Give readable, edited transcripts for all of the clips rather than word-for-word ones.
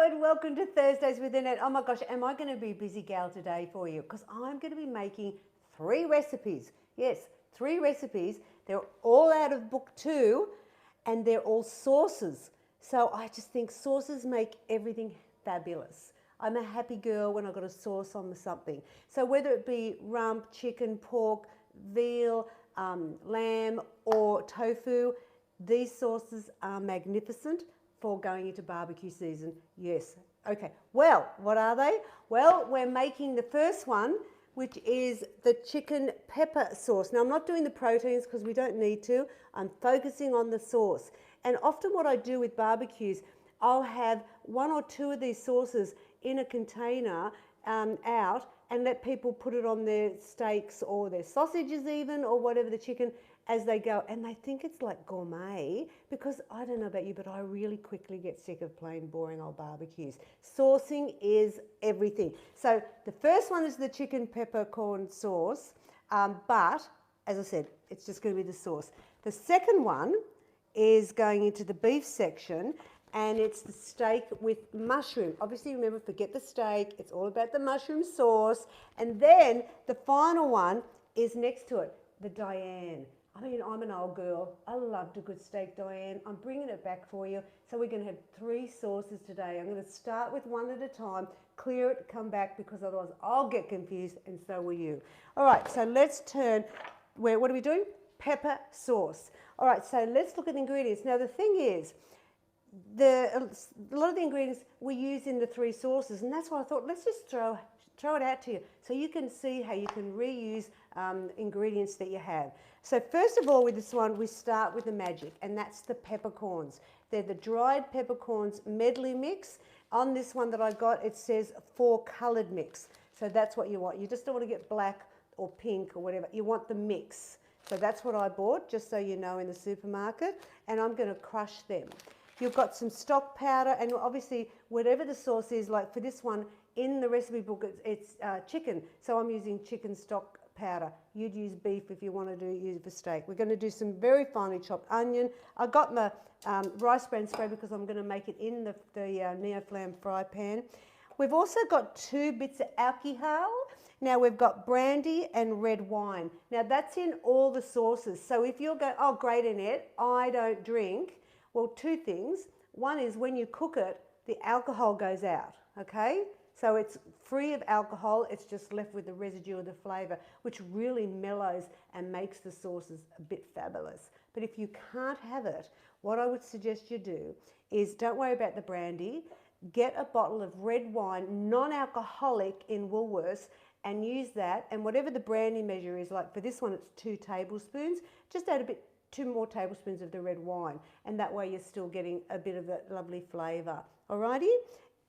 and welcome to Thursdays with Annette. Oh my gosh, am I going to be a busy gal today for you? Because I'm going to be making 3 recipes. Yes, 3 recipes. They're all out of book 2 and they're all sauces. So I just think sauces make everything fabulous. I'm a happy girl when I've got a sauce on something. So whether it be rump, chicken, pork, veal, lamb or tofu, these sauces are magnificent for going into barbecue season. Yes. Okay. Well, what are they? Well, we're making the first one, which is the chicken pepper sauce. Now, I'm not doing the proteins because we don't need to. I'm focusing on the sauce. And often what I do with barbecues, I'll have 1 or 2 of these sauces in a container out and let people put it on their steaks or their sausages even, or whatever, the chicken, as they go, and they think it's like gourmet, because I don't know about you, but I really quickly get sick of plain boring old barbecues. Saucing is everything. So the first one is the chicken peppercorn sauce, but as I said, it's just going to be the sauce. The second one is going into the beef section, and it's the steak with mushroom. Obviously, remember, forget the steak, it's all about the mushroom sauce. And then the final one is next to it, the Diane. I mean, I'm an old girl. I loved a good steak, Diane. I'm bringing it back for you. So we're going to have 3 sauces today. I'm going to start with one at a time, clear it, come back, because otherwise I'll get confused and so will you. All right, so let's turn, what are we doing? Pepper sauce. All right, so let's look at the ingredients. Now, the thing is, a lot of the ingredients we use in the 3 sauces, and that's why I thought, let's just throw it out to you so you can see how you can reuse ingredients that you have. So first of all, with this one, we start with the magic, and that's the peppercorns. They're the dried peppercorns medley mix. On this one that I got, it says 4 coloured mix. So that's what you want. You just don't want to get black or pink or whatever. You want the mix. So that's what I bought, just so you know, in the supermarket, and I'm going to crush them. You've got some stock powder, and obviously whatever the sauce is, like for this one, in the recipe book it's chicken, so I'm using chicken stock powder. You'd use beef if you want to use it for steak. We're going to do some very finely chopped onion. I got my rice bran spray because I'm going to make it in the Neoflam fry pan. We've also got 2 bits of alcohol. Now we've got brandy and red wine. Now that's in all the sauces. So if you're going, oh great Annette, I don't drink. Well, 2 things. One is when you cook it, the alcohol goes out, okay? So it's free of alcohol, it's just left with the residue of the flavour, which really mellows and makes the sauces a bit fabulous. But if you can't have it, what I would suggest you do is, don't worry about the brandy, get a bottle of red wine, non-alcoholic, in Woolworths, and use that, and whatever the brandy measure is, like for this one it's 2 tablespoons, just add 2 more tablespoons of the red wine, and that way you're still getting a bit of that lovely flavour. Alrighty?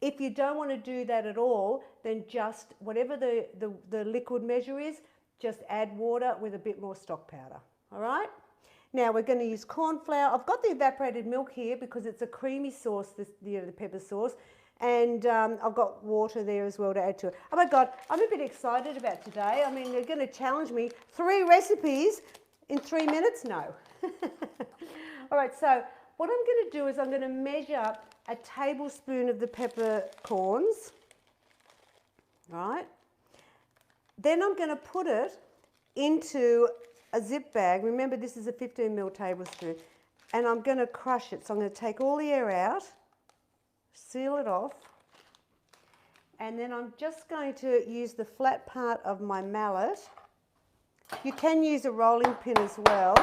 If you don't want to do that at all, then just whatever the liquid measure is, just add water with a bit more stock powder. All right? Now we're going to use corn flour. I've got the evaporated milk here because it's a creamy sauce, the pepper sauce, and I've got water there as well to add to it. Oh my God, I'm a bit excited about today. I mean, they're going to challenge me. 3 recipes in 3 minutes? No. All right, so what I'm going to do is I'm going to measure a tablespoon of the peppercorns, right? Then I'm going to put it into a zip bag. Remember, this is a 15ml tablespoon, and I'm going to crush it. So I'm going to take all the air out, seal it off, and then I'm just going to use the flat part of my mallet. You can use a rolling pin as well,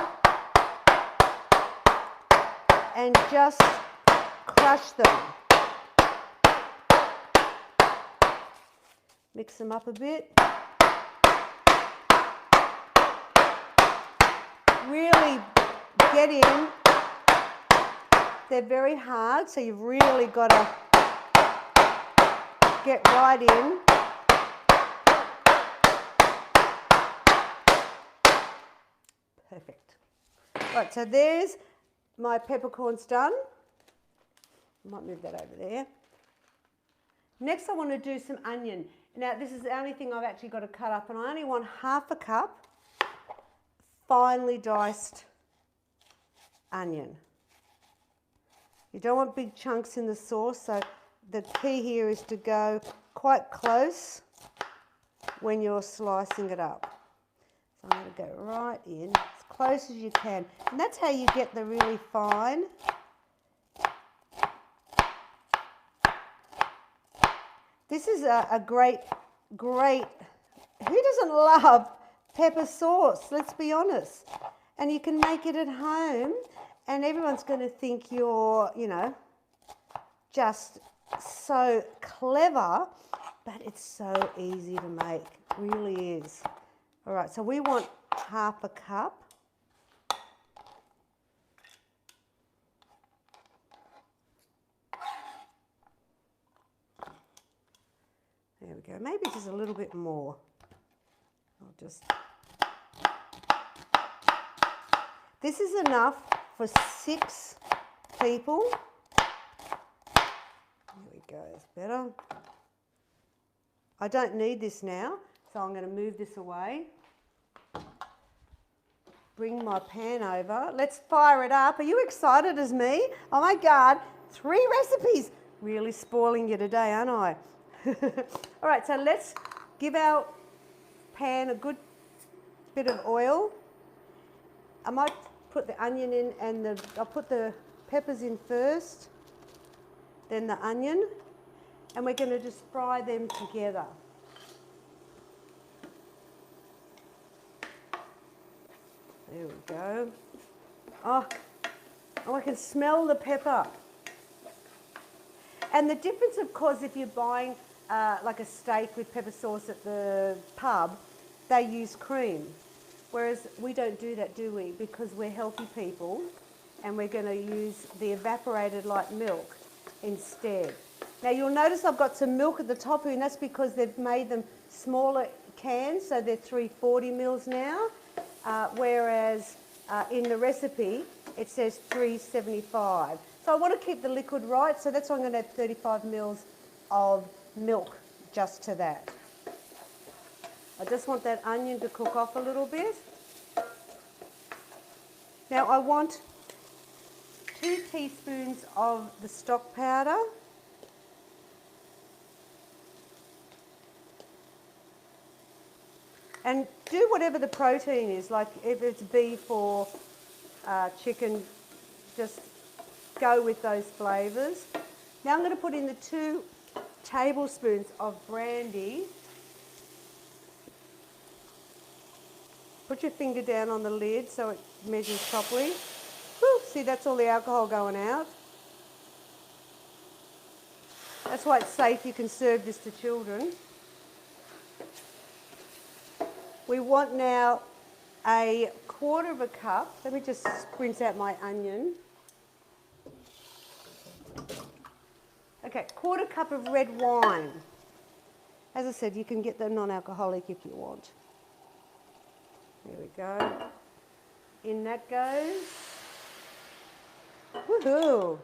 and just crush them. Mix them up a bit. Really get in. They're very hard, so you've really got to get right in. Perfect. Right, so there's my peppercorns done. I might move that over there. Next I want to do some onion. Now this is the only thing I've actually got to cut up, and I only want 1/2 cup finely diced onion. You don't want big chunks in the sauce, so the key here is to go quite close when you're slicing it up. So I'm going to go right in as close as you can. And that's how you get the really fine. This is a great, who doesn't love pepper sauce? Let's be honest. And you can make it at home and everyone's going to think you're, you know, just so clever, but it's so easy to make. It really is. All right, so we want half a cup. There we go. Maybe just a little bit more. I'll just... This is enough for 6 people. There we go, it's better. I don't need this now, so I'm going to move this away. Bring my pan over. Let's fire it up. Are you excited as me? Oh my God, 3 recipes. Really spoiling you today, aren't I? All right, so let's give our pan a good bit of oil. I might put the onion in and I'll put the peppers in first, then the onion, and we're going to just fry them together. There we go. Oh, I can smell the pepper. And the difference, of course, if you're buying like a steak with pepper sauce at the pub, they use cream. Whereas we don't do that, do we? Because we're healthy people and we're going to use the evaporated light milk instead. Now you'll notice I've got some milk at the top here, and that's because they've made them smaller cans, so they're 340 mils now, whereas in the recipe it says 375. So I want to keep the liquid right, so that's why I'm going to add 35 mils of milk just to that. I just want that onion to cook off a little bit. Now I want 2 teaspoons of the stock powder. And do whatever the protein is, like if it's beef or chicken, just go with those flavours. Now I'm going to put in the 2 tablespoons of brandy. Put your finger down on the lid so it measures properly. Whew, see, that's all the alcohol going out. That's why it's safe, you can serve this to children. We want now a 1/4 cup. Let me just rinse out my onion. Okay, 1/4 cup of red wine. As I said, you can get the non-alcoholic if you want. There we go. In that goes. Woohoo!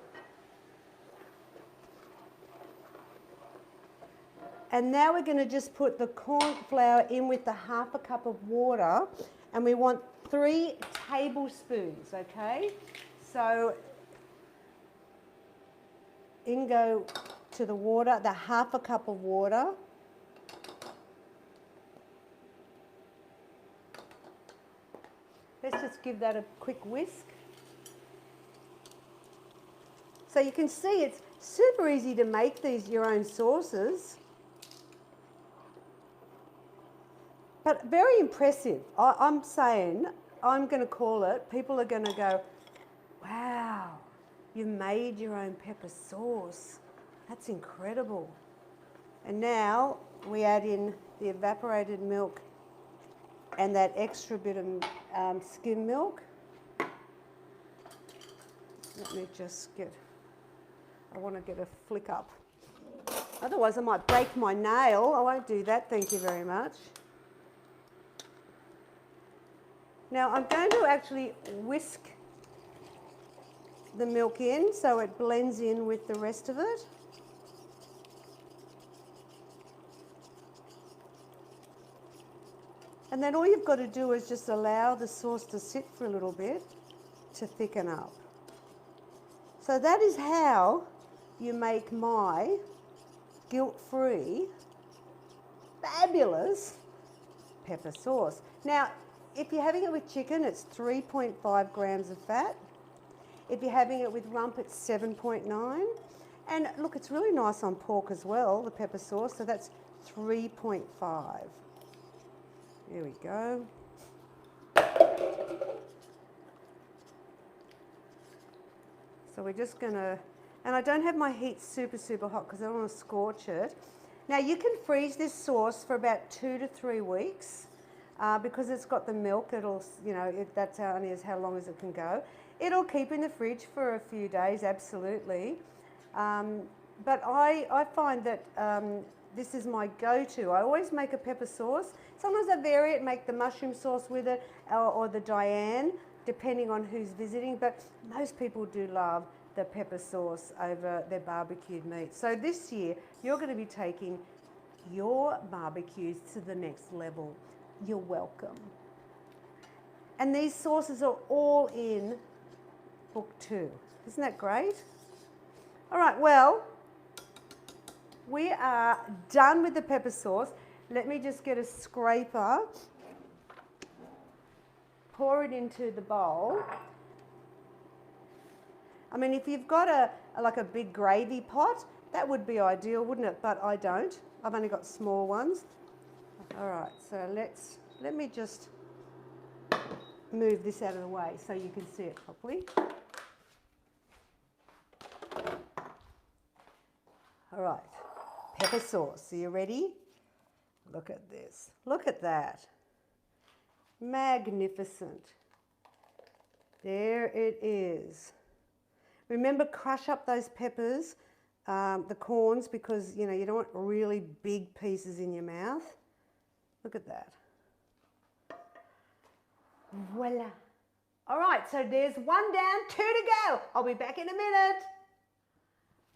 And now we're going to just put the corn flour in with the 1/2 cup of water, and we want 3 tablespoons, okay? So in go to the water, the 1/2 cup of water. Let's just give that a quick whisk. So you can see it's super easy to make these your own sauces. But very impressive. I'm saying, I'm going to call it, people are going to go, wow, you made your own pepper sauce. That's incredible. And now we add in the evaporated milk and that extra bit of skim milk. Let me just I want to get a flick up. Otherwise I might break my nail. I won't do that, thank you very much. Now I'm going to actually whisk the milk in so it blends in with the rest of it. And then all you've got to do is just allow the sauce to sit for a little bit to thicken up. So that is how you make my guilt-free, fabulous pepper sauce. Now, if you're having it with chicken, it's 3.5 grams of fat. If you're having it with rump, it's 7.9. And look, it's really nice on pork as well, the pepper sauce, so that's 3.5. There we go. So we're just gonna, and I don't have my heat super, super hot because I don't want to scorch it. Now you can freeze this sauce for about 2 to 3 weeks because it's got the milk. It'll, you know, that's how only as how long as it can go. It'll keep in the fridge for a few days, absolutely. But I find that this is my go-to. I always make a pepper sauce. Sometimes I vary it, make the mushroom sauce with it, or the Diane, depending on who's visiting. But most people do love the pepper sauce over their barbecued meat. So this year, you're going to be taking your barbecues to the next level. You're welcome. And these sauces are all in book 2. Isn't that great? All right, well, we are done with the pepper sauce. Let me just get a scraper, pour it into the bowl. I mean, if you've got like a big gravy pot, that would be ideal, wouldn't it? But I don't. I've only got small ones. All right, so let me just move this out of the way so you can see it properly. All right, pepper sauce. Are you ready? Look at this. Look at that. Magnificent. There it is. Remember, crush up those peppers, the corns, because you know you don't want really big pieces in your mouth. Look at that. Voila. All right, so there's 1 down, 2 to go. I'll be back in a minute.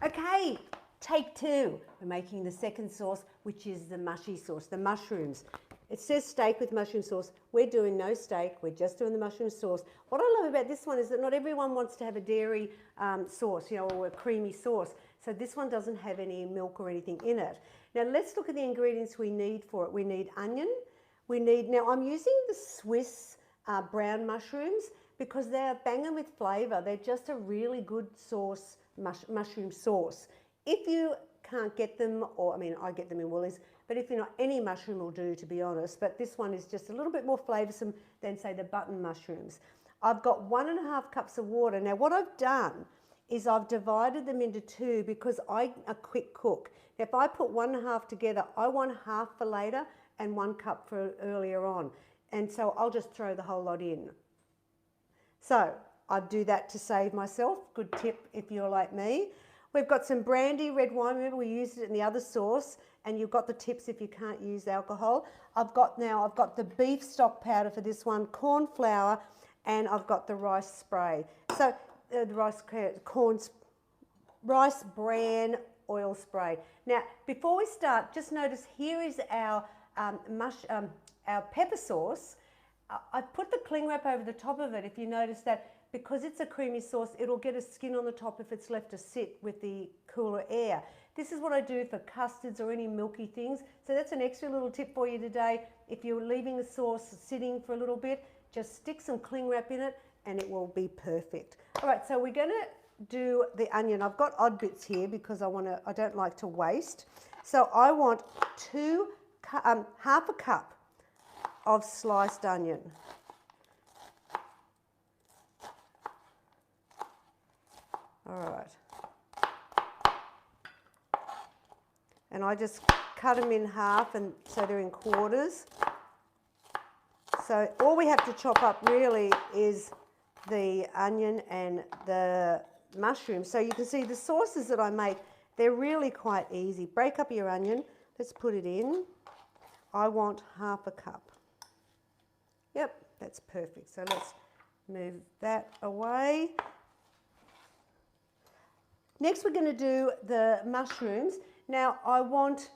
Okay, take 2. We're making the second sauce, which is the mushy sauce, the mushrooms. It says steak with mushroom sauce. We're doing no steak. We're just doing the mushroom sauce. What I love about this one is that not everyone wants to have a dairy sauce, you know, or a creamy sauce. So this one doesn't have any milk or anything in it. Now let's look at the ingredients we need for it. We need onion. Now I'm using the Swiss brown mushrooms because they're banging with flavour. They're just a really good sauce, mushroom sauce. If you can't get them, or I mean, I get them in Woolies, but if you're not, any mushroom will do, to be honest. But this one is just a little bit more flavoursome than, say, the button mushrooms. I've got 1.5 cups of water. Now, what I've done is I've divided them into 2 because I'm a quick cook. Now, if I put 1.5 together, I want half for later and 1 cup for earlier on. And so I'll just throw the whole lot in. So I do that to save myself. Good tip if you're like me. We've got some brandy red wine. Remember, we used it in the other sauce, and you've got the tips if you can't use alcohol. I've got the beef stock powder for this one, corn flour, and I've got the rice spray. So the rice bran oil spray. Now, before we start, just notice here is our pepper sauce. I've put the cling wrap over the top of it. If you notice that, because it's a creamy sauce, it'll get a skin on the top if it's left to sit with the cooler air. This is what I do for custards or any milky things. So that's an extra little tip for you today. If you're leaving the sauce sitting for a little bit, just stick some cling wrap in it and it will be perfect. All right, so we're gonna do the onion. I've got odd bits here because I don't like to waste. So I want half a cup of sliced onion. All right. And I just cut them in half, and so they're in quarters. So all we have to chop up really is the onion and the mushrooms. So you can see the sauces that I make, they're really quite easy. Break up your onion. Let's put it in. I want half a cup. Yep, that's perfect. So let's move that away. Next, we're going to do the mushrooms. Now, I want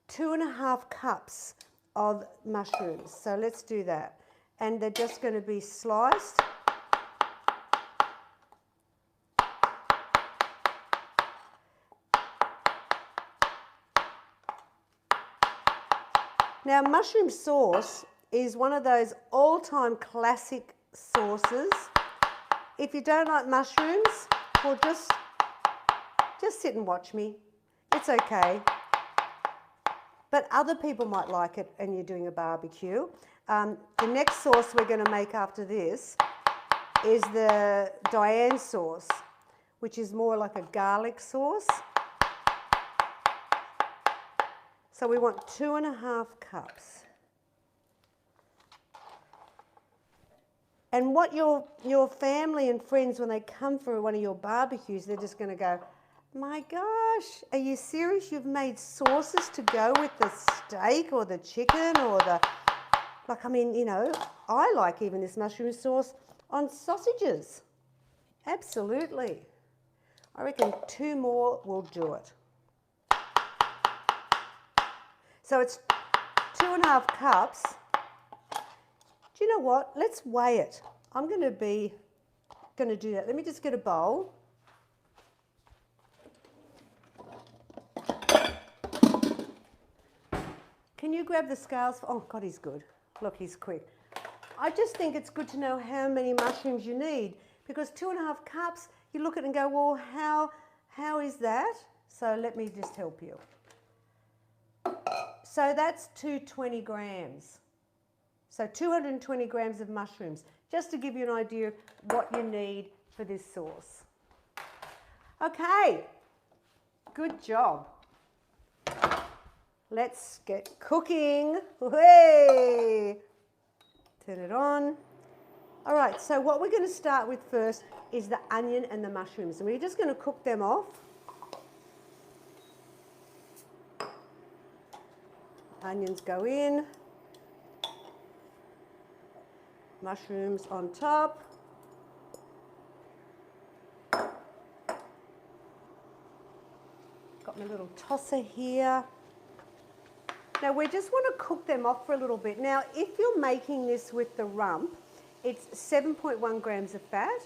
2.5 cups of mushrooms. So let's do that. And they're just going to be sliced. Now, mushroom sauce is one of those all-time classic sauces. If you don't like mushrooms, well, just sit and watch me. It's okay. But other people might like it and you're doing a barbecue. The next sauce we're going to make after this is the Diane sauce, which is more like a garlic sauce. So we want 2.5 cups. And what your family and friends, when they come for one of your barbecues, they're just going to go, my gosh, are you serious? You've made sauces to go with the steak or the chicken or the... Like, I mean, you know, I like even this mushroom sauce on sausages. Absolutely. I reckon 2 more will do it. So it's 2.5 cups. Do you know what? Let's weigh it. I'm going to do that. Let me just get a bowl. Can you grab the scales? Oh, God, he's good. Look, he's quick. I just think it's good to know how many mushrooms you need, because 2.5 cups, you look at it and go, well, how is that? So let me just help you. So that's 220 grams. So 220 grams of mushrooms, just to give you an idea of what you need for this sauce. Okay, good job. Let's get cooking. Hey! Turn it on. All right, so what we're going to start with first is the onion and the mushrooms. And we're just going to cook them off. Onions go in. Mushrooms on top. Got my little tosser here. Now we just want to cook them off for a little bit. Now if you're making this with the rump, it's 7.1 grams of fat.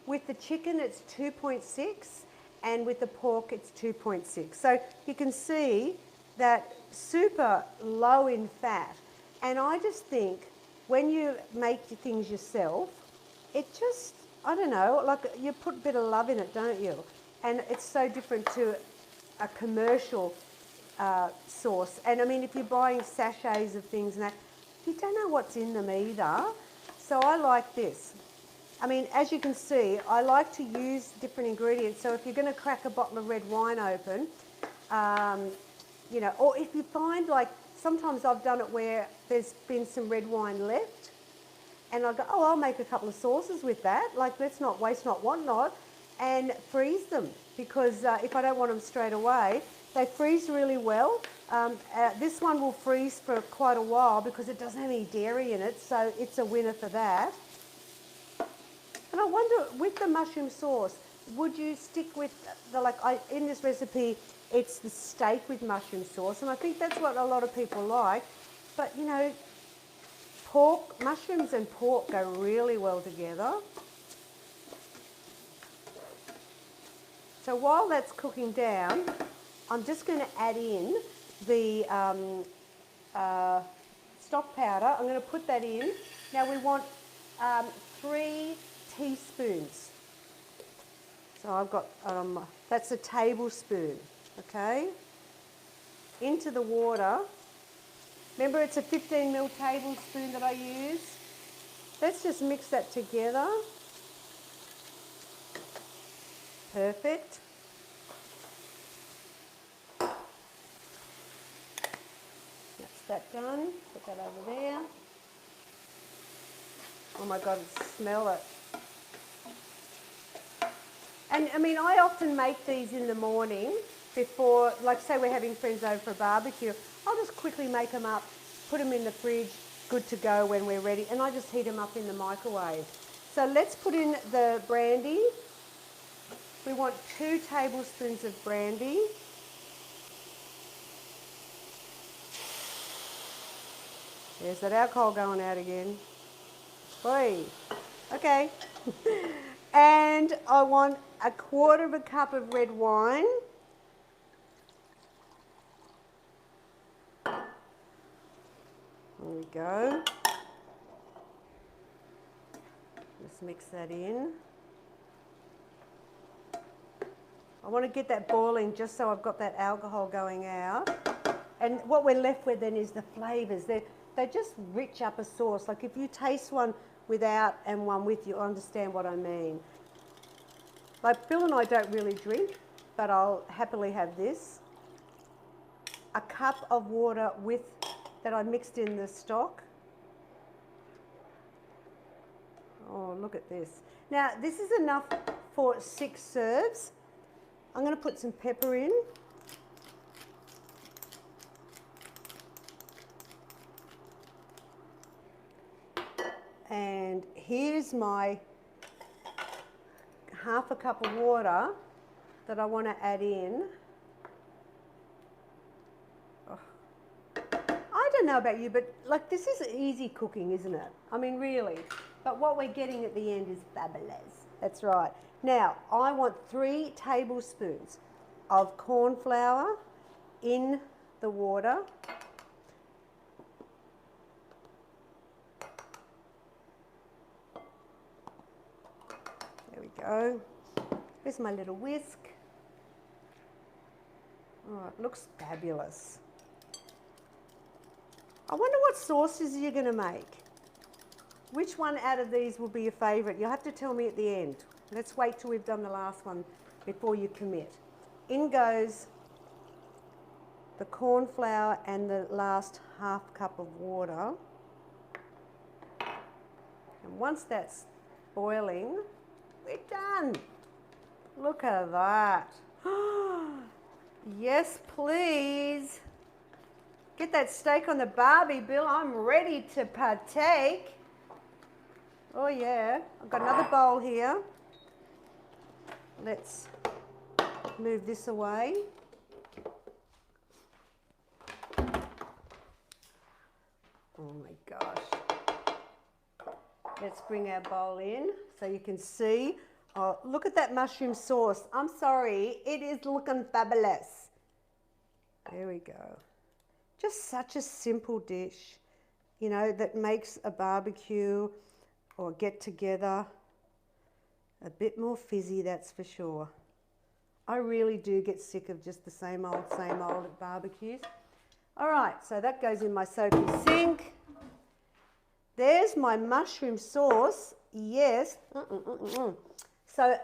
With the chicken it's 2.6, and with the pork it's 2.6. So you can see that super low in fat. And I just think when you make things yourself, it just, I don't know, like you put a bit of love in it, don't you? And it's so different to a commercial sauce. And I mean, if you're buying sachets of things and that, you don't know what's in them either. So I like this. I mean, as you can see, I like to use different ingredients. So if you're going to crack a bottle of red wine open, you know, or if you find, like, sometimes I've done it where there's been some red wine left, and I go, oh, I'll make a couple of sauces with that. Like, let's not waste, not want not, and freeze them, because if I don't want them straight away, they freeze really well. This one will freeze for quite a while because it doesn't have any dairy in it, so it's a winner for that. And I wonder, with the mushroom sauce, would you stick with the, in this recipe, it's the steak with mushroom sauce, and I think that's what a lot of people like. But, you know, pork, mushrooms and pork go really well together. So while that's cooking down, I'm just going to add in the stock powder. I'm going to put that in. Now we want 3 teaspoons. So I've got, that's a tablespoon, okay? Into the water. Remember, it's a 15 ml tablespoon that I use. Let's just mix that together. Perfect. That's that done. Put that over there. Oh my God, smell it. And I mean, I often make these in the morning before, like say we're having friends over for a barbecue. I'll just quickly make them up, put them in the fridge, good to go when we're ready, and I just heat them up in the microwave. So let's put in the brandy. We want 2 tablespoons of brandy. There's that alcohol going out again. Boy. Okay. And I want 1/4 cup of red wine. we go. Let's mix that in. I want to get that boiling just so I've got that alcohol going out. And what we're left with then is the flavours. They just rich up a sauce. Like if you taste one without and one with, you'll understand what I mean. Like Bill and I don't really drink, but I'll happily have this. A cup of water with that I mixed in the stock. Oh, look at this. Now, this is enough for 6 serves. I'm going to put some pepper in. And here's my half a cup of water that I want to add in. Oh. I don't know about you, but like this is easy cooking, isn't it? I mean, really. But what we're getting at the end is fabulous. That's right. Now, I want 3 tablespoons of corn flour in the water. There we go. Here's my little whisk. Oh, it looks fabulous. I wonder what sauces you're going to make. Which one out of these will be your favourite? You'll have to tell me at the end. Let's wait till we've done the last one before you commit. In goes the corn flour and the last half cup of water. And once that's boiling, we're done. Look at that. Yes, please. Get that steak on the barbie, Bill. I'm ready to partake. Oh yeah, I've got another bowl here. Let's move this away. Oh my gosh. Let's bring our bowl in so you can see. Oh, look at that mushroom sauce. I'm sorry, it is looking fabulous. There we go. Just such a simple dish, you know, that makes a barbecue or get together a bit more fizzy, that's for sure. I really do get sick of just the same old at barbecues. All right, so that goes in my soapy sink. There's my mushroom sauce. Yes. So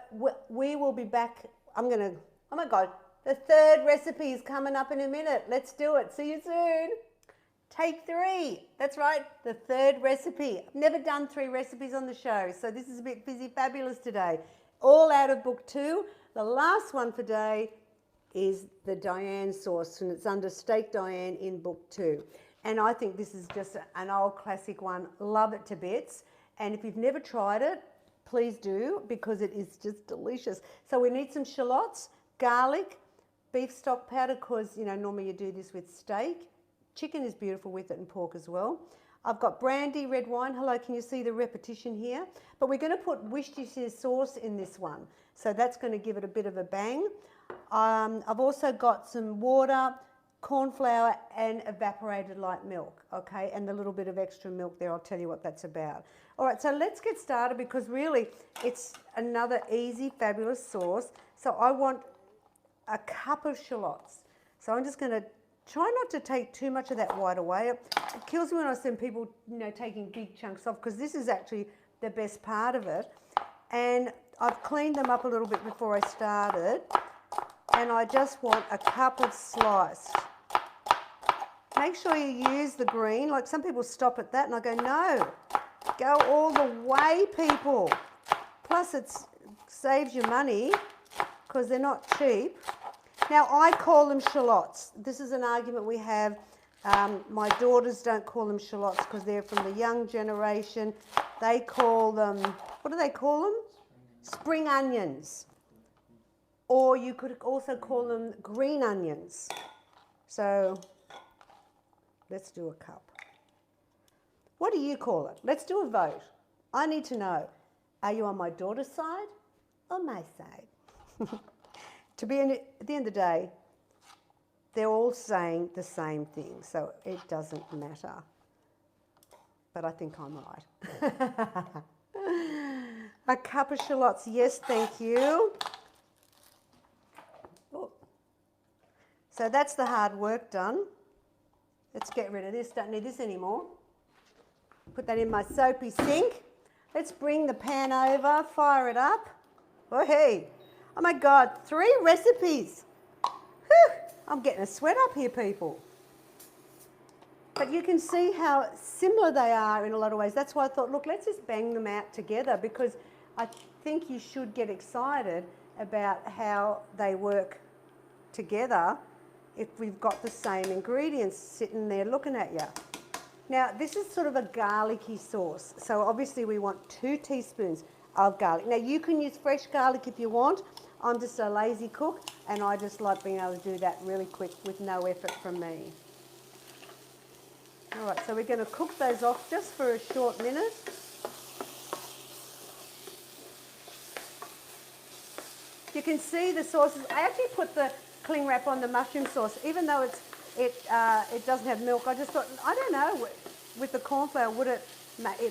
we will be back. I'm going to, oh my God, the 3rd recipe is coming up in a minute. Let's do it. See you soon. Take 3. That's right, the 3rd recipe. I've never done 3 recipes on the show, so this is a bit fizzy fabulous today. All out of book 2. The last one for today is the Diane Sauce, and it's under Steak Diane in book 2. And I think this is just an old classic one. Love it to bits. And if you've never tried it, please do, because it is just delicious. So we need some shallots, garlic, beef stock powder, because, you know, normally you do this with steak. Chicken is beautiful with it and pork as well. I've got brandy, red wine. Hello, can you see the repetition here? But we're going to put Worcestershire sauce in this one. So that's going to give it a bit of a bang. I've also got some water, corn flour and evaporated light milk, okay? And the little bit of extra milk there, I'll tell you what that's about. All right, so let's get started because really it's another easy, fabulous sauce. So I want a cup of shallots. So I'm just going to try not to take too much of that white away. It kills me when I see people, you know, taking big chunks off because this is actually the best part of it. And I've cleaned them up a little bit before I started. And I just want a cup of sliced. Make sure you use the green. Like some people stop at that and I go, no, go all the way, people. Plus it saves you money because they're not cheap. Now, I call them shallots. This is an argument we have. My daughters don't call them shallots because they're from the young generation. They call them, what do they call them? Spring onions. Or you could also call them green onions. So, let's do a cup. What do you call it? Let's do a vote. I need to know, are you on my daughter's side or my side? At the end of the day, they're all saying the same thing, so it doesn't matter. but I think I'm right. A cup of shallots, yes, thank you. Oh. So that's the hard work done. Let's get rid of this, don't need this anymore. Put that in my soapy sink. Let's bring the pan over, fire it up. Oh, hey. Oh my God, 3 recipes. Whew. I'm getting a sweat up here, people. But you can see how similar they are in a lot of ways. That's why I thought, look, let's just bang them out together, because I think you should get excited about how they work together if we've got the same ingredients sitting there looking at you. Now, this is sort of a garlicky sauce. So obviously we want 2 teaspoons of garlic. Now, you can use fresh garlic if you want. I'm just a lazy cook, and I just like being able to do that really quick with no effort from me. All right, so we're going to cook those off just for a short minute. You can see the sauces. I actually put the cling wrap on the mushroom sauce, even though it doesn't have milk. I just thought, I don't know, with the corn flour, would it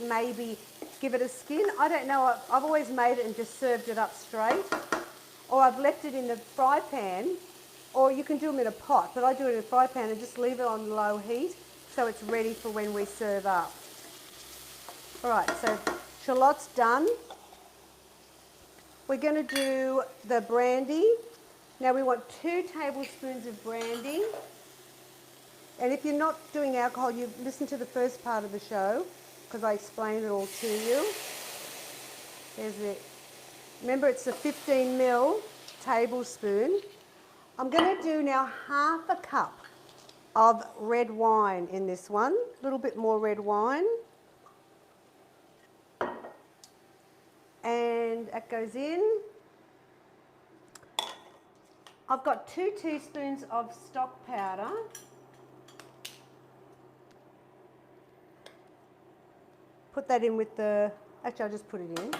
maybe give it a skin? I don't know. I've always made it and just served it up straight, or I've left it in the fry pan, or you can do them in a pot, but I do it in a fry pan and just leave it on low heat so it's ready for when we serve up. All right, so shallots done. We're going to do the brandy. Now we want 2 tablespoons of brandy. And if you're not doing alcohol, you listen to the first part of the show, because I explained it all to you. There's it. Remember, it's a 15 ml tablespoon. I'm going to do now half a cup of red wine in this one. A little bit more red wine. And that goes in. I've got 2 teaspoons of stock powder. Put that in with the, actually I'll just put it in.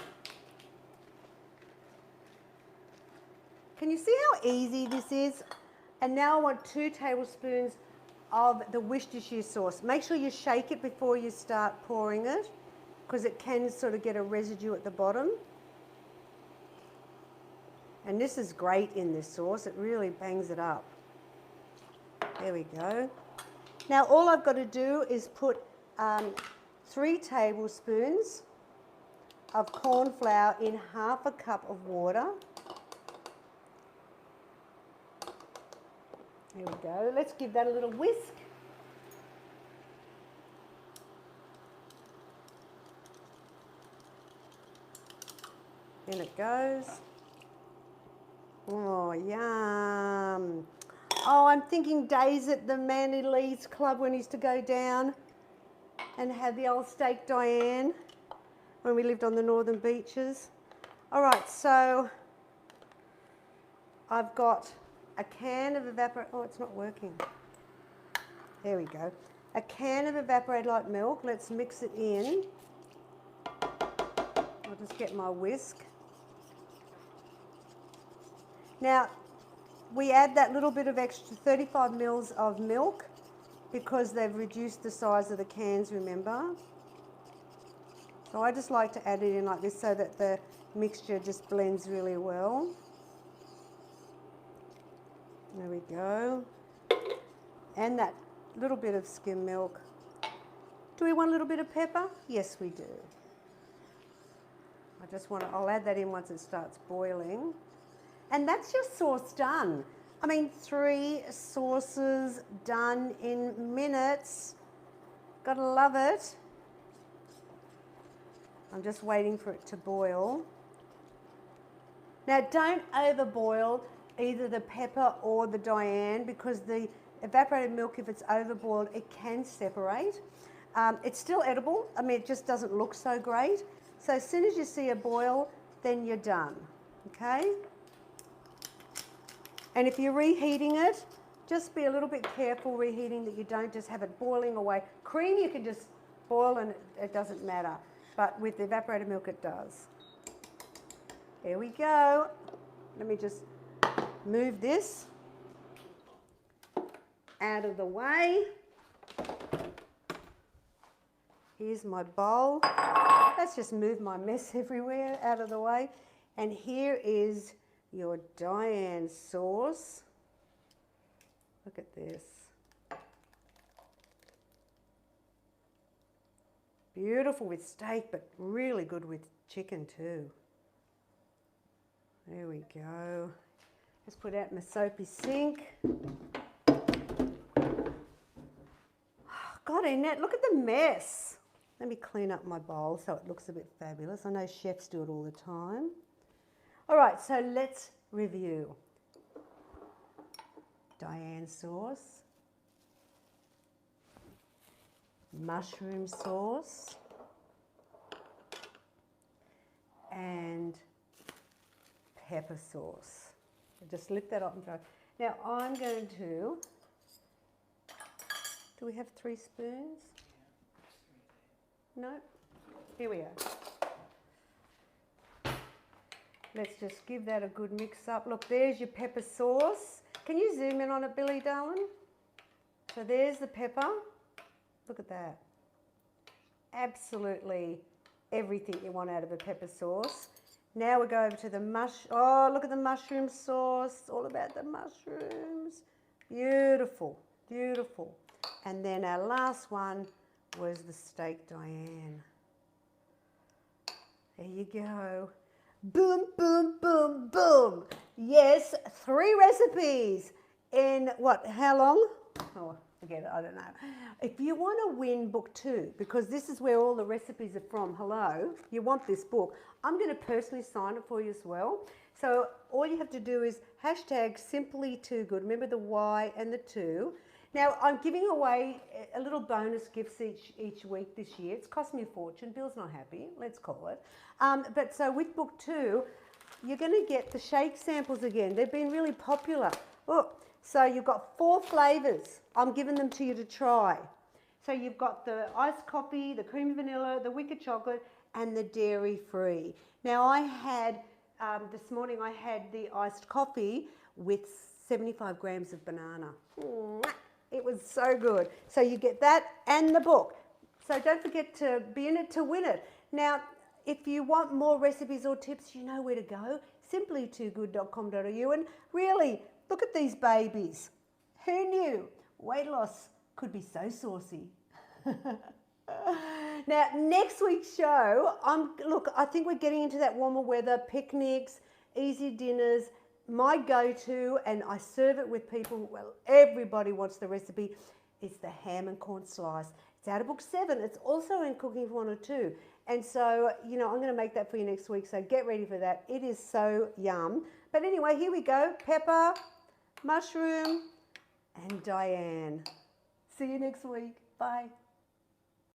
Can you see how easy this is? And now I want 2 tablespoons of the Worcestershire sauce. Make sure you shake it before you start pouring it, because it can sort of get a residue at the bottom. And this is great in this sauce. It really bangs it up. There we go. Now all I've got to do is put 3 tablespoons of corn flour in half a cup of water. There we go. Let's give that a little whisk. In it goes. Oh, yum. Oh, I'm thinking days at the Manly Leeds Club when he used to go down and have the old steak Diane when we lived on the northern beaches. All right, so I've got a can of evaporated, oh, it's not working. There we go. A can of evaporated light milk. Let's mix it in. I'll just get my whisk. Now, we add that little bit of extra 35 mils of milk because they've reduced the size of the cans, remember? So I just like to add it in like this so that the mixture just blends really well. There we go. And that little bit of skim milk. Do we want a little bit of pepper? Yes, we do. I'll add that in once it starts boiling. And that's your sauce done. I mean, 3 sauces done in minutes. Gotta love it. I'm just waiting for it to boil. Now, don't overboil either the pepper or the Diane, because the evaporated milk, if it's overboiled, it can separate. It's still edible. I mean, it just doesn't look so great. So as soon as you see a boil, then you're done, okay? And if you're reheating it, just be a little bit careful reheating that you don't just have it boiling away. Cream you can just boil and it doesn't matter, but with the evaporated milk it does. There we go. Let me just move this out of the way. Here's my bowl. Let's just move my mess everywhere out of the way. And here is your Diane sauce. Look at this. Beautiful with steak, but really good with chicken too. There we go. Let's put out my soapy sink. God, Annette, look at the mess. Let me clean up my bowl so it looks a bit fabulous. I know chefs do it all the time. All right, so let's review. Diane sauce, mushroom sauce, and pepper sauce. Just lift that up and throw. Now I'm going to, do we have 3 spoons? No? Here we are. Let's just give that a good mix up. Look, there's your pepper sauce. Can you zoom in on it, Billy, darling? So there's the pepper. Look at that. Absolutely everything you want out of a pepper sauce. Now we go over to the oh, look at the mushroom sauce. All about the mushrooms. Beautiful, beautiful. And then our last one was the steak Diane. There you go. Boom, boom, boom, boom. Yes, 3 recipes in what, how long? Oh, forget it, I don't know. If you want to win book 2, because this is where all the recipes are from, hello, you want this book, I'm going to personally sign it for you as well. So all you have to do is hashtag Symply2Good. Remember the Y and the 2. Now, I'm giving away a little bonus gifts each week this year. It's cost me a fortune. Bill's not happy, let's call it. But so with book 2, you're going to get the shake samples again. They've been really popular. Oh, so you've got 4 flavours. I'm giving them to you to try. So you've got the iced coffee, the creamy vanilla, the wicked chocolate, and the dairy-free. Now, I had, this morning I had the iced coffee with 75 grams of banana. It was so good. So you get that and the book. So don't forget to be in it to win it. Now, if you want more recipes or tips, you know where to go. Simply2good.com.au. And really, look at these babies. Who knew weight loss could be so saucy? Now, next week's show, look, I think we're getting into that warmer weather, picnics, easy dinners. My go-to, and I serve it with people, well, everybody wants the recipe, is the ham and corn slice. It's out of book 7. It's also in Cooking for 102. And so, you know, I'm going to make that for you next week, so get ready for that. It is so yum. But anyway, here we go. Pepper, mushroom, and Diane. See you next week. Bye.